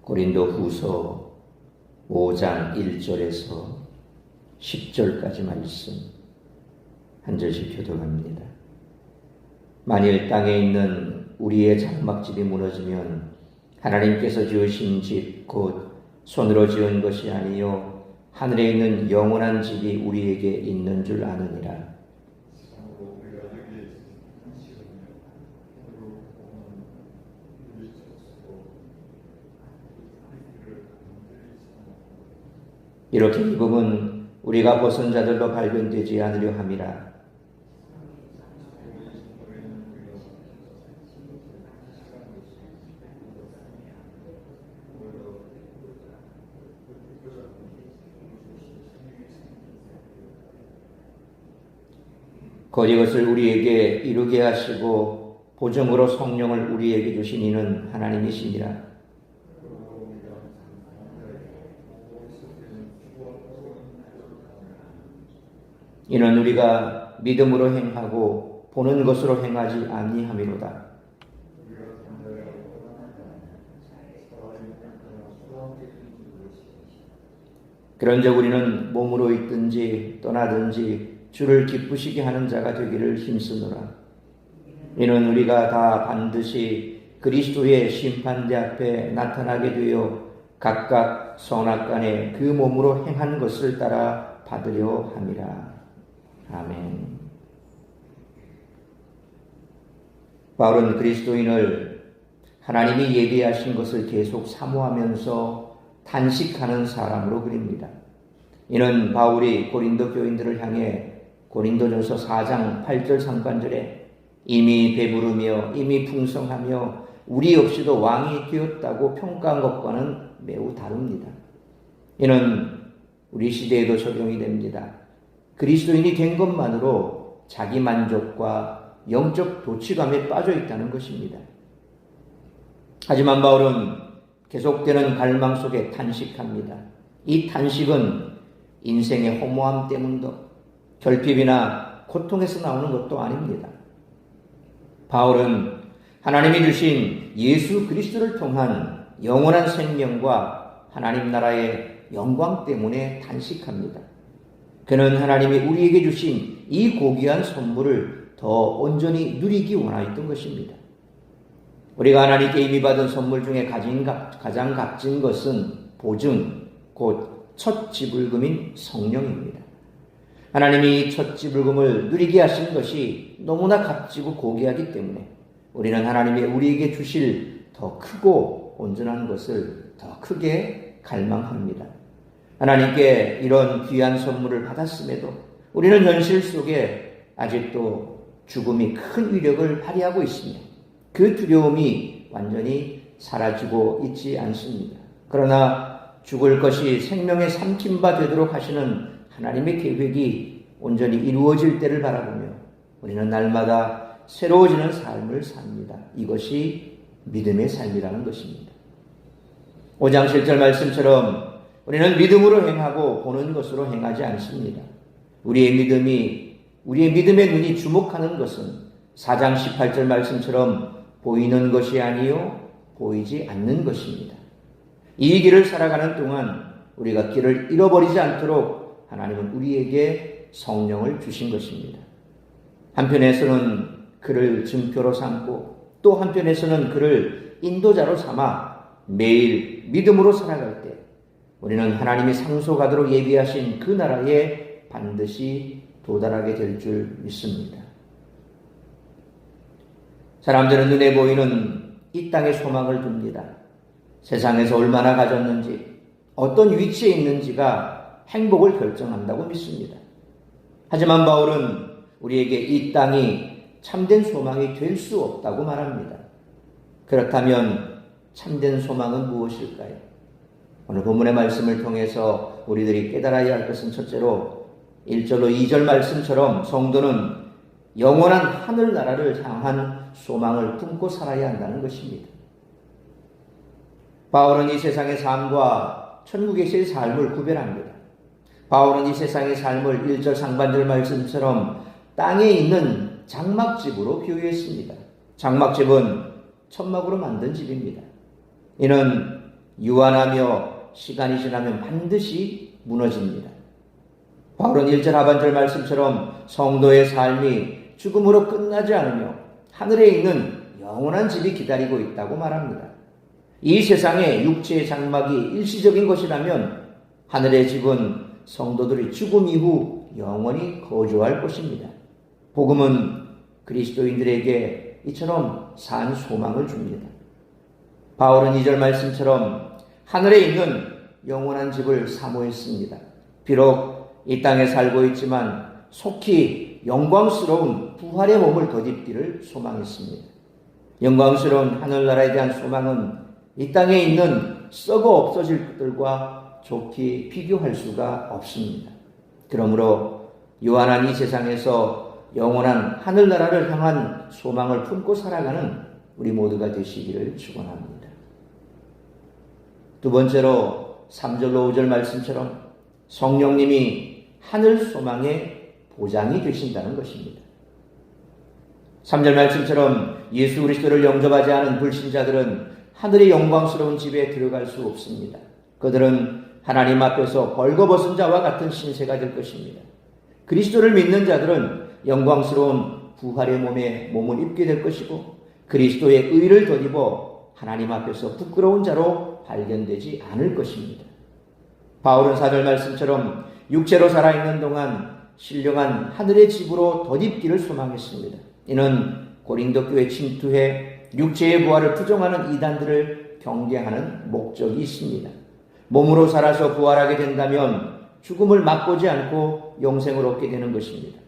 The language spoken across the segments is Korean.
고린도후서 5장 1절에서 10절까지 말씀 한 절씩 교독합니다. 만일 땅에 있는 우리의 장막집이 무너지면 하나님께서 지으신 집 곧 손으로 지은 것이 아니요 하늘에 있는 영원한 집이 우리에게 있는 줄 아느니라. 이렇게 입음은 우리가 벗은 자들로 발견되지 않으려 함이라. 곧 이것을 우리에게 이루게 하시고 보증으로 성령을 우리에게 주신 이는 하나님이시니라. 이는 우리가 믿음으로 행하고 보는 것으로 행하지 아니함이로다. 그런즉 우리는 몸으로 있든지 떠나든지 주를 기쁘시게 하는 자가 되기를 힘쓰노라. 이는 우리가 다 반드시 그리스도의 심판대 앞에 나타나게 되어 각각 선악간에 그 몸으로 행한 것을 따라 받으려 함이라. 아멘. 바울은 그리스도인을 하나님이 예비하신 것을 계속 사모하면서 탄식하는 사람으로 그립니다. 이는 바울이 고린도 교인들을 향해 고린도전서 4장 8절 상반절에 이미 배부르며 이미 풍성하며 우리 없이도 왕이 되었다고 평가한 것과는 매우 다릅니다. 이는 우리 시대에도 적용이 됩니다. 그리스도인이 된 것만으로 자기 만족과 영적 도취감에 빠져 있다는 것입니다. 하지만 바울은 계속되는 갈망 속에 탄식합니다. 이 탄식은 인생의 허무함 때문도 결핍이나 고통에서 나오는 것도 아닙니다. 바울은 하나님이 주신 예수 그리스도를 통한 영원한 생명과 하나님 나라의 영광 때문에 탄식합니다. 그는 하나님이 우리에게 주신 이 고귀한 선물을 더 온전히 누리기 원하였던 것입니다. 우리가 하나님께 이미 받은 선물 중에 가장 값진 것은 보증, 곧 첫 지불금인 성령입니다. 하나님이 첫 지불금을 누리게 하신 것이 너무나 값지고 고귀하기 때문에 우리는 하나님이 우리에게 주실 더 크고 온전한 것을 더 크게 갈망합니다. 하나님께 이런 귀한 선물을 받았음에도 우리는 현실 속에 아직도 죽음이 큰 위력을 발휘하고 있으며 그 두려움이 완전히 사라지고 있지 않습니다. 그러나 죽을 것이 생명의 삼킴바 되도록 하시는 하나님의 계획이 온전히 이루어질 때를 바라보며 우리는 날마다 새로워지는 삶을 삽니다. 이것이 믿음의 삶이라는 것입니다. 5장 7절 말씀처럼 우리는 믿음으로 행하고 보는 것으로 행하지 않습니다. 우리의 믿음의 눈이 주목하는 것은 4장 18절 말씀처럼 보이는 것이 아니요 보이지 않는 것입니다. 이 길을 살아가는 동안 우리가 길을 잃어버리지 않도록 하나님은 우리에게 성령을 주신 것입니다. 한편에서는 그를 증표로 삼고 또 한편에서는 그를 인도자로 삼아 매일 믿음으로 살아갈 때 우리는 하나님이 상속하도록 예비하신 그 나라에 반드시 도달하게 될 줄 믿습니다. 사람들은 눈에 보이는 이 땅에 소망을 둡니다. 세상에서 얼마나 가졌는지, 어떤 위치에 있는지가 행복을 결정한다고 믿습니다. 하지만 바울은 우리에게 이 땅이 참된 소망이 될 수 없다고 말합니다. 그렇다면 참된 소망은 무엇일까요? 오늘 본문의 말씀을 통해서 우리들이 깨달아야 할 것은 첫째로 1절로 2절 말씀처럼 성도는 영원한 하늘나라를 향한 소망을 품고 살아야 한다는 것입니다. 바울은 이 세상의 삶과 천국에서의 삶을 구별합니다. 바울은 이 세상의 삶을 1절 상반절 말씀처럼 땅에 있는 장막집으로 비유했습니다. 장막집은 천막으로 만든 집입니다. 이는 유한하며 시간이 지나면 반드시 무너집니다. 바울은 1절 하반절 말씀처럼 성도의 삶이 죽음으로 끝나지 않으며 하늘에 있는 영원한 집이 기다리고 있다고 말합니다. 이 세상에 육체의 장막이 일시적인 것이라면 하늘의 집은 성도들이 죽음 이후 영원히 거주할 곳입니다. 복음은 그리스도인들에게 이처럼 산 소망을 줍니다. 바울은 2절 말씀처럼 하늘에 있는 영원한 집을 사모했습니다. 비록 이 땅에 살고 있지만 속히 영광스러운 부활의 몸을 덧입기를 소망했습니다. 영광스러운 하늘나라에 대한 소망은 이 땅에 있는 썩어 없어질 것들과 좋게 비교할 수가 없습니다. 그러므로 요한한 이 세상에서 영원한 하늘나라를 향한 소망을 품고 살아가는 우리 모두가 되시기를 축원합니다. 두 번째로 3절로 5절 말씀처럼 성령님이 하늘 소망의 보장이 되신다는 것입니다. 3절 말씀처럼 예수 그리스도를 영접하지 않은 불신자들은 하늘의 영광스러운 집에 들어갈 수 없습니다. 그들은 하나님 앞에서 벌거벗은 자와 같은 신세가 될 것입니다. 그리스도를 믿는 자들은 영광스러운 부활의 몸을 입게 될 것이고 그리스도의 의를 덧입어 하나님 앞에서 부끄러운 자로 발견되지 않을 것입니다. 바울은 4절 말씀처럼 육체로 살아있는 동안 신령한 하늘의 집으로 덧입기를 소망했습니다. 이는 고린도 교회에 침투해 육체의 부활을 부정하는 이단들을 경계하는 목적이 있습니다. 몸으로 살아서 부활하게 된다면 죽음을 맛보지 않고 영생을 얻게 되는 것입니다.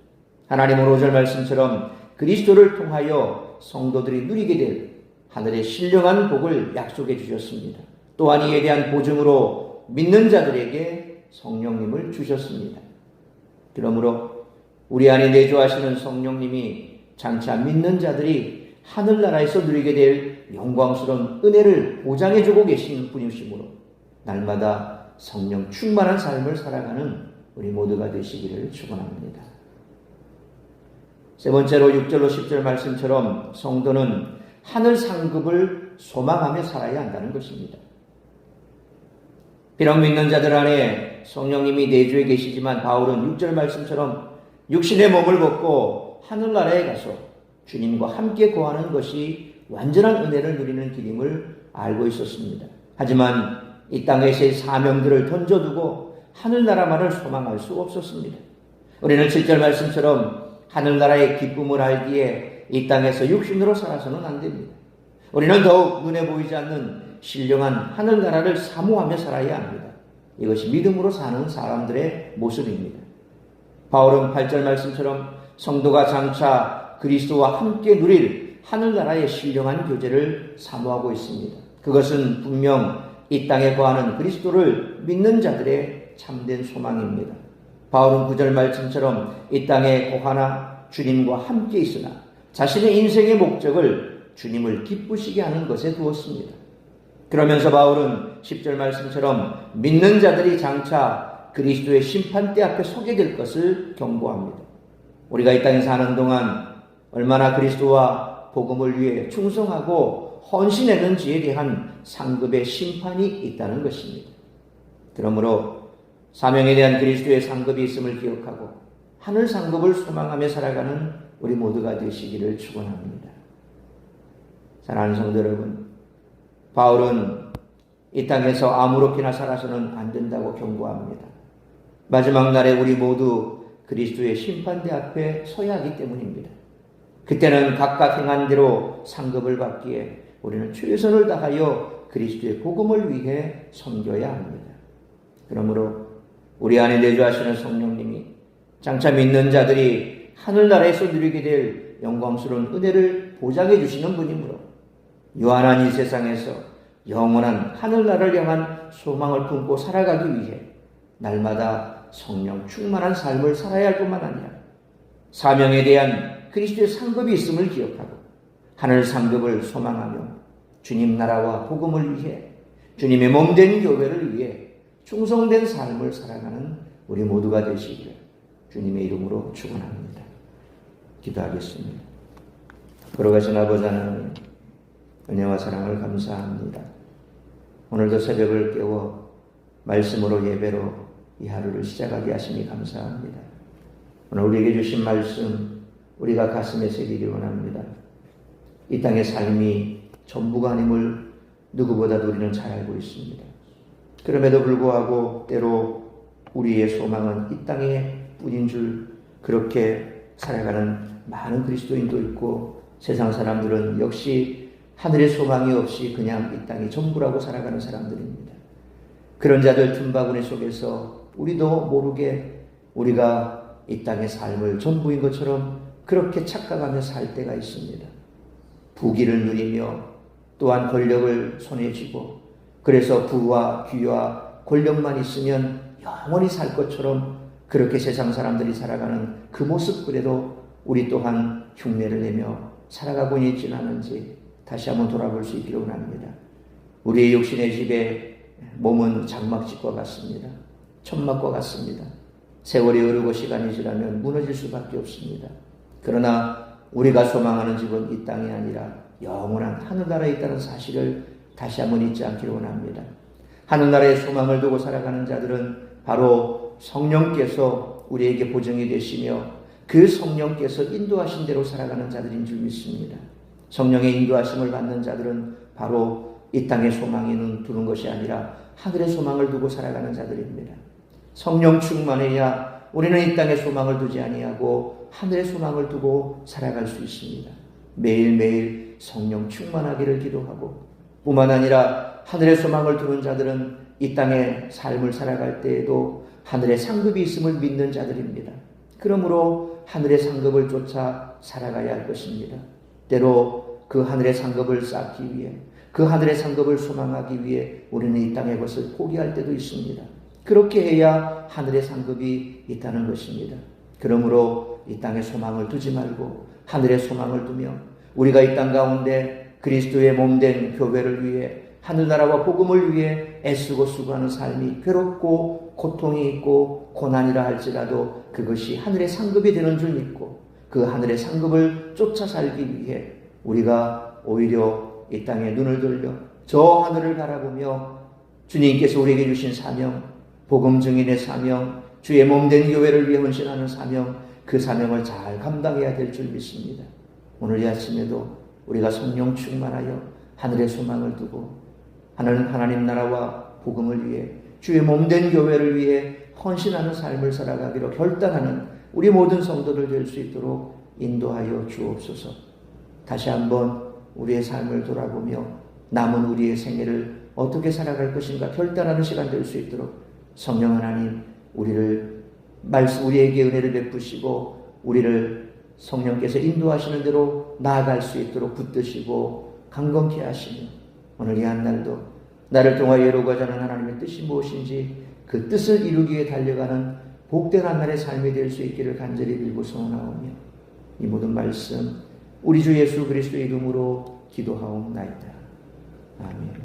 하나님은 5절 말씀처럼 그리스도를 통하여 성도들이 누리게 될 하늘의 신령한 복을 약속해 주셨습니다. 또한 이에 대한 보증으로 믿는 자들에게 성령님을 주셨습니다. 그러므로 우리 안에 내주하시는 성령님이 장차 믿는 자들이 하늘나라에서 누리게 될 영광스러운 은혜를 보장해 주고 계신 분이시므로 날마다 성령 충만한 삶을 살아가는 우리 모두가 되시기를 축원합니다. 세 번째로 6절로 10절 말씀처럼 성도는 하늘 상급을 소망하며 살아야 한다는 것입니다. 비록 믿는 자들 안에 성령님이 내주해 계시지만 바울은 6절 말씀처럼 육신의 몸을 벗고 하늘나라에 가서 주님과 함께 거하는 것이 완전한 은혜를 누리는 길임을 알고 있었습니다. 하지만 이 땅에서의 사명들을 던져두고 하늘나라만을 소망할 수 없었습니다. 우리는 7절 말씀처럼 하늘나라의 기쁨을 알기에 이 땅에서 육신으로 살아서는 안 됩니다. 우리는 더욱 눈에 보이지 않는 신령한 하늘나라를 사모하며 살아야 합니다. 이것이 믿음으로 사는 사람들의 모습입니다. 바울은 8절 말씀처럼 성도가 장차 그리스도와 함께 누릴 하늘나라의 신령한 교제를 사모하고 있습니다. 그것은 분명 이 땅에 거하는 그리스도를 믿는 자들의 참된 소망입니다. 바울은 9절 말씀처럼 이 땅에 거하나 주님과 함께 있으나 자신의 인생의 목적을 주님을 기쁘시게 하는 것에 두었습니다. 그러면서 바울은 10절 말씀처럼 믿는 자들이 장차 그리스도의 심판대 앞에 서게 될 것을 경고합니다. 우리가 이 땅에 사는 동안 얼마나 그리스도와 복음을 위해 충성하고 헌신했는지에 대한 상급의 심판이 있다는 것입니다. 그러므로 사명에 대한 그리스도의 상급이 있음을 기억하고 하늘 상급을 소망하며 살아가는 우리 모두가 되시기를 축원합니다. 사랑하는 성도 여러분, 바울은 이 땅에서 아무렇게나 살아서는 안 된다고 경고합니다. 마지막 날에 우리 모두 그리스도의 심판대 앞에 서야 하기 때문입니다. 그때는 각각 행한 대로 상급을 받기에 우리는 최선을 다하여 그리스도의 복음을 위해 섬겨야 합니다. 그러므로 우리 안에 내주하시는 성령님이 장차 믿는 자들이 하늘나라에서 누리게 될 영광스러운 은혜를 보장해 주시는 분이므로 유한한 이 세상에서 영원한 하늘나라를 향한 소망을 품고 살아가기 위해 날마다 성령 충만한 삶을 살아야 할 뿐만 아니라 사명에 대한 그리스도의 상급이 있음을 기억하고 하늘 상급을 소망하며 주님 나라와 복음을 위해 주님의 몸된 교회를 위해 충성된 삶을 살아가는 우리 모두가 되시기를 주님의 이름으로 축원합니다. 기도하겠습니다. 걸어가신 아버지 하나님, 은혜와 사랑을 감사합니다. 오늘도 새벽을 깨워 말씀으로 예배로 이 하루를 시작하게 하시니 감사합니다. 오늘 우리에게 주신 말씀 우리가 가슴에 새기기 원합니다. 이 땅의 삶이 전부가 아님을 누구보다도 우리는 잘 알고 있습니다. 그럼에도 불구하고 때로 우리의 소망은 이 땅에 뿐인 줄 그렇게 살아가는 많은 그리스도인도 있고, 세상 사람들은 역시 하늘의 소망이 없이 그냥 이 땅이 전부라고 살아가는 사람들입니다. 그런 자들 틈바구니 속에서 우리도 모르게 우리가 이 땅의 삶을 전부인 것처럼 그렇게 착각하며 살 때가 있습니다. 부귀를 누리며 또한 권력을 손에 쥐고, 그래서 부와 귀와 권력만 있으면 영원히 살 것처럼 그렇게 세상 사람들이 살아가는 그 모습 그대로 우리 또한 흉내를 내며 살아가고 있지는 않은지 다시 한번 돌아볼 수 있기를 원합니다. 우리의 육신의 집에 몸은 장막집과 같습니다. 천막과 같습니다. 세월이 흐르고 시간이 지나면 무너질 수밖에 없습니다. 그러나 우리가 소망하는 집은 이 땅이 아니라 영원한 하늘나라에 있다는 사실을 다시 한번 잊지 않기를 원합니다. 하늘나라의 소망을 두고 살아가는 자들은 바로 성령께서 우리에게 보증이 되시며 그 성령께서 인도하신 대로 살아가는 자들인 줄 믿습니다. 성령의 인도하심을 받는 자들은 바로 이 땅의 소망에 눈 두는 것이 아니라 하늘의 소망을 두고 살아가는 자들입니다. 성령 충만해야 우리는 이 땅의 소망을 두지 아니하고 하늘의 소망을 두고 살아갈 수 있습니다. 매일매일 성령 충만하기를 기도하고, 뿐만 아니라 하늘의 소망을 두는 자들은 이 땅의 삶을 살아갈 때에도 하늘의 상급이 있음을 믿는 자들입니다. 그러므로 하늘의 상급을 쫓아 살아가야 할 것입니다. 때로 그 하늘의 상급을 쌓기 위해, 그 하늘의 상급을 소망하기 위해 우리는 이 땅의 것을 포기할 때도 있습니다. 그렇게 해야 하늘의 상급이 있다는 것입니다. 그러므로 이 땅의 소망을 두지 말고 하늘의 소망을 두며 우리가 이 땅 가운데 그리스도의 몸된 교회를 위해 하늘나라와 복음을 위해 애쓰고 수고하는 삶이 괴롭고 고통이 있고 고난이라 할지라도 그것이 하늘의 상급이 되는 줄 믿고 그 하늘의 상급을 쫓아 살기 위해 우리가 오히려 이 땅에 눈을 돌려 저 하늘을 바라보며 주님께서 우리에게 주신 사명, 복음 증인의 사명, 주의 몸된 교회를 위해 헌신하는 사명, 그 사명을 잘 감당해야 될 줄 믿습니다. 오늘 이 아침에도 우리가 성령 충만하여 하늘의 소망을 두고 하나님 나라와 복음을 위해 주의 몸된 교회를 위해 헌신하는 삶을 살아가기로 결단하는 우리 모든 성도들 될 수 있도록 인도하여 주옵소서. 다시 한번 우리의 삶을 돌아보며 남은 우리의 생애를 어떻게 살아갈 것인가 결단하는 시간 될 수 있도록 성령 하나님 우리에게 은혜를 베푸시고 우리를 성령께서 인도하시는 대로 나아갈 수 있도록 붙드시고 강건케 하시며 오늘 이 한날도 나를 통하여 이루고자 하는 하나님의 뜻이 무엇인지 그 뜻을 이루기 위해 달려가는 복된 한날의 삶이 될 수 있기를 간절히 빌고 소원하오며 이 모든 말씀 우리 주 예수 그리스도의 이름으로 기도하옵나이다. 아멘.